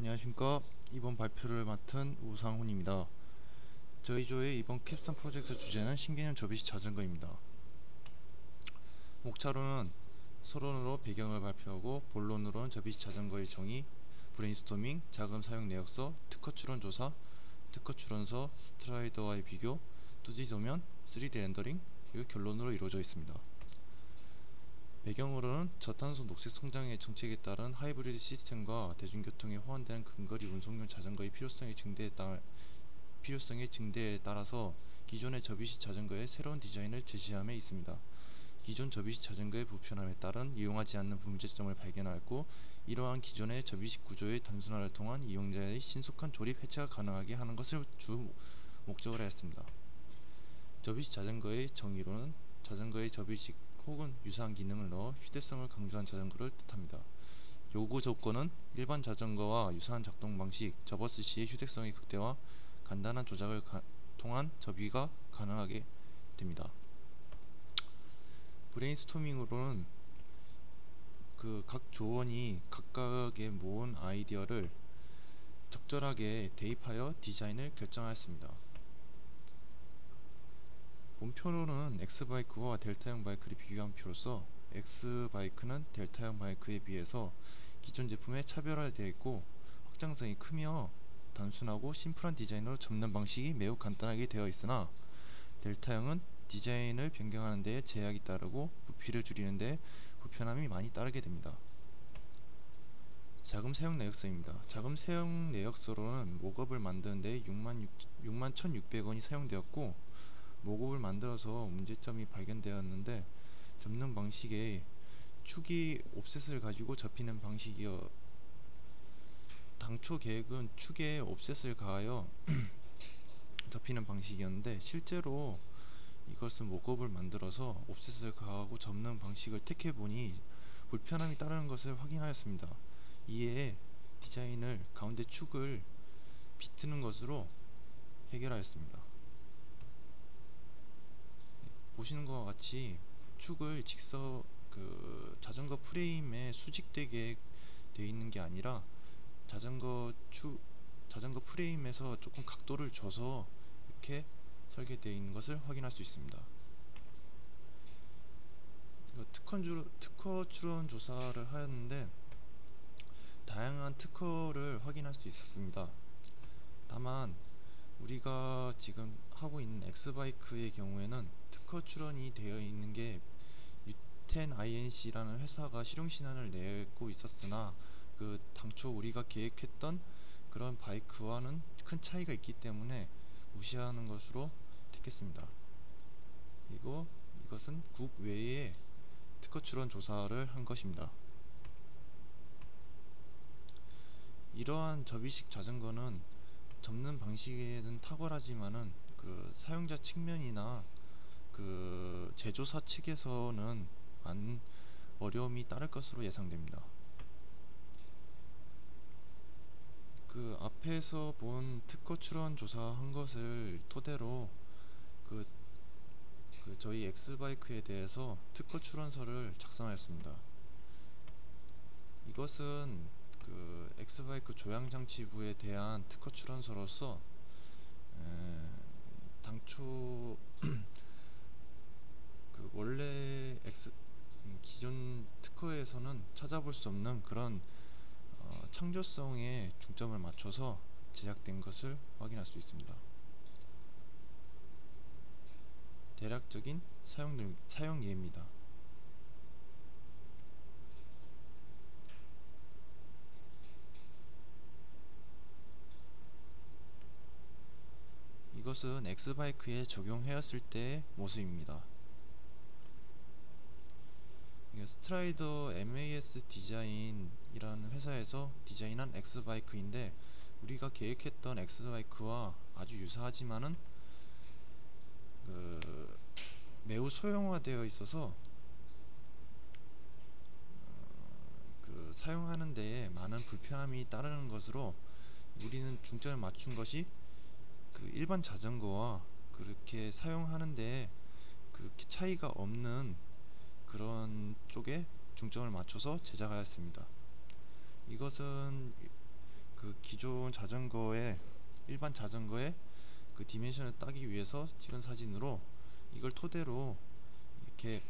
안녕하십니까. 이번 발표를 맡은 우상훈입니다. 저희 조의 이번 캡스톤 프로젝트 주제는 신개념 접이식 자전거입니다. 목차로는 서론으로 배경을 발표하고 본론으로는 접이식 자전거의 정의, 브레인스토밍, 자금 사용 내역서, 특허 추론 조사, 특허 추론서, 스트라이더와의 비교, 2D 도면, 3D 렌더링, 그리고 결론으로 이루어져 있습니다. 배경으로는 저탄소 녹색 성장의 정책에 따른 하이브리드 시스템과 대중교통에 호환된 근거리 운송용 자전거의 필요성의 증대에 따라서 기존의 접이식 자전거의 새로운 디자인을 제시함에 있습니다. 기존 접이식 자전거의 불편함에 따른 이용하지 않는 문제점을 발견하였고, 이러한 기존의 접이식 구조의 단순화를 통한 이용자의 신속한 조립 해체가 가능하게 하는 것을 주 목적으로 하였습니다. 접이식 자전거의 정의로는 자전거의 접이식 혹은 유사한 기능을 넣어 휴대성을 강조한 자전거를 뜻합니다. 요구 조건은 일반 자전거와 유사한 작동 방식, 접었을 시의 휴대성의 극대화, 간단한 조작을 통한 접이가 가능하게 됩니다. 브레인스토밍으로는 각 조원이 각각의 모은 아이디어를 적절하게 대입하여 디자인을 결정하였습니다. 본표로는 X바이크와 델타형 바이크를 비교한 표로서 X바이크는 델타형 바이크에 비해서 기존 제품에 차별화되어 있고 확장성이 크며 단순하고 심플한 디자인으로 접는 방식이 매우 간단하게 되어 있으나, 델타형은 디자인을 변경하는 데 제약이 따르고 부피를 줄이는 데 불편함이 많이 따르게 됩니다. 자금 사용 내역서입니다. 자금 사용 내역서로는 목업을 만드는 데 61,600원이 사용되었고, 목업을 만들어서 문제점이 발견되었는데, 접는 방식의 축이 옵셋을 가지고 접히는 방식이어 당초 계획은 축에 옵셋을 가하여 접히는 방식이었는데, 실제로 이것은 목업을 만들어서 옵셋을 가하고 접는 방식을 택해보니 불편함이 따르는 것을 확인하였습니다. 이에 디자인을 가운데 축을 비트는 것으로 해결하였습니다. 보시는 것과 같이 축을 자전거 프레임에 수직되게 되어 있는 게 아니라 자전거 프레임에서 조금 각도를 줘서 이렇게 설계되어 있는 것을 확인할 수 있습니다. 특허 추론 조사를 하였는데 다양한 특허를 확인할 수 있었습니다. 다만 우리가 지금 하고 있는 X바이크의 경우에는 특허 출원이 되어 있는 게 유텐 INC라는 회사가 실용신안을 내고 있었으나, 당초 우리가 계획했던 그런 바이크와는 큰 차이가 있기 때문에 무시하는 것으로 택했습니다. 그리고 이것은 국외에 특허 출원 조사를 한 것입니다. 이러한 접이식 자전거는 접는 방식에는 탁월하지만은 사용자 측면이나 제조사 측에서는 많은 어려움이 따를 것으로 예상됩니다. 앞에서 본 특허 출원 조사한 것을 토대로 저희 X바이크에 대해서 특허 출원서를 작성하였습니다. 이것은 X바이크 조향장치부에 대한 특허 출원서로서 당초 원래 기존 특허에서는 찾아볼 수 없는 그런 창조성에 중점을 맞춰서 제작된 것을 확인할 수 있습니다. 대략적인 사용 예입니다. 이것은 X바이크에 적용하였을 때의 모습입니다. 스트라이더 MAS 디자인이라는 회사에서 디자인한 X바이크인데, 우리가 계획했던 X바이크와 아주 유사하지만은 매우 소형화되어 있어서 사용하는 데에 많은 불편함이 따르는 것으로 우리는 중점을 맞춘 것이 일반 자전거와 그렇게 사용하는 데에 그렇게 차이가 없는 그런 쪽에 중점을 맞춰서 제작하였습니다. 이것은 그 기존 자전거의 일반 자전거의 그 디멘션을 따기 위해서 찍은 사진으로 이걸 토대로 이렇게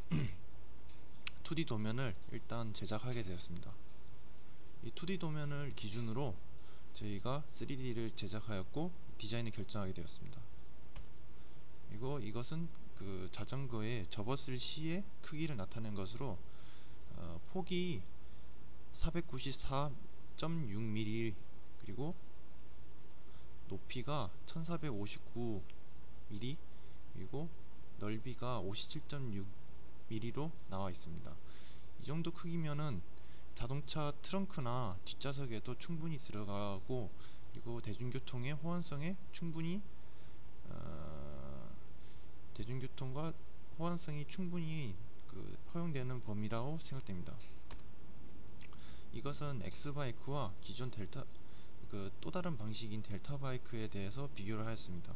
2D 도면을 일단 제작하게 되었습니다. 이 2D 도면을 기준으로 저희가 3D를 제작하였고 디자인을 결정하게 되었습니다. 그리고 이것은 그 자전거의 접었을 시의 크기를 나타낸 것으로 폭이 494.6mm 그리고 높이가 1459mm 그리고 넓이가 57.6mm로 나와 있습니다. 이 정도 크기면은 자동차 트렁크나 뒷좌석에도 충분히 들어가고 그리고 대중교통의 호환성에 충분히 대중교통과 호환성이 충분히 허용되는 범위라고 생각됩니다. 이것은 엑스바이크와 기존 델타 또 다른 방식인 델타 바이크에 대해서 비교를 하였습니다.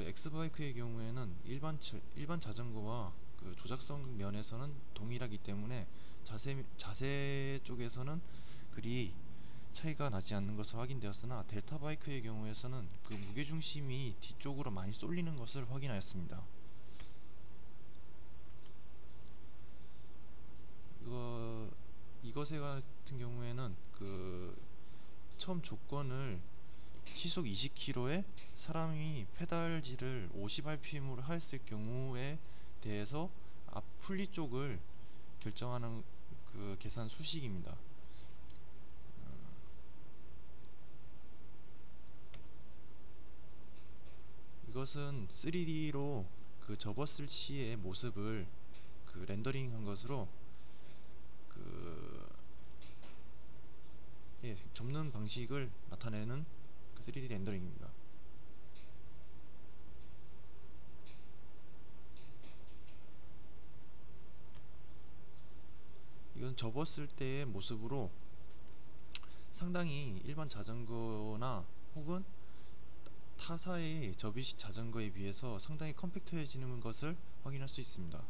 엑스바이크의 경우에는 일반 자전거와 조작성 면에서는 동일하기 때문에 자세 쪽에서는 그리 차이가 나지 않는 것을 확인되었으나 델타 바이크의 경우에서는 그 무게중심이 뒤쪽으로 많이 쏠리는 것을 확인하였습니다. 이것에 같은 경우에는 처음 조건을 시속 20km에 사람이 페달질을 50rpm으로 하였을 경우에 대해서 앞 풀리 쪽을 결정하는 계산 수식입니다. 이것은 3D로 접었을 시의 모습을 렌더링한 것으로 접는 방식을 나타내는 3D 렌더링입니다. 이건 접었을 때의 모습으로 상당히 일반 자전거나 혹은 타사의 접이식 자전거에 비해서 상당히 컴팩트해지는 것을 확인할 수 있습니다.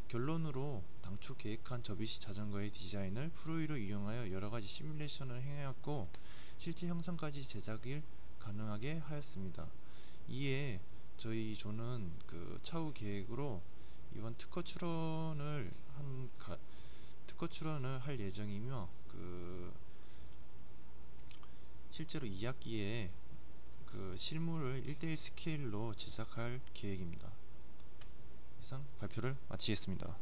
결론으로 당초 계획한 접이식 자전거의 디자인을 프로이로 이용하여 여러가지 시뮬레이션을 행하였고 실제 형상까지 제작을 가능하게 하였습니다. 이에 저는 차후 계획으로 이번 특허 출원을 할 예정이며 실제로 2학기에 실물을 1:1 스케일로 제작할 계획입니다. 이상 발표를 마치겠습니다.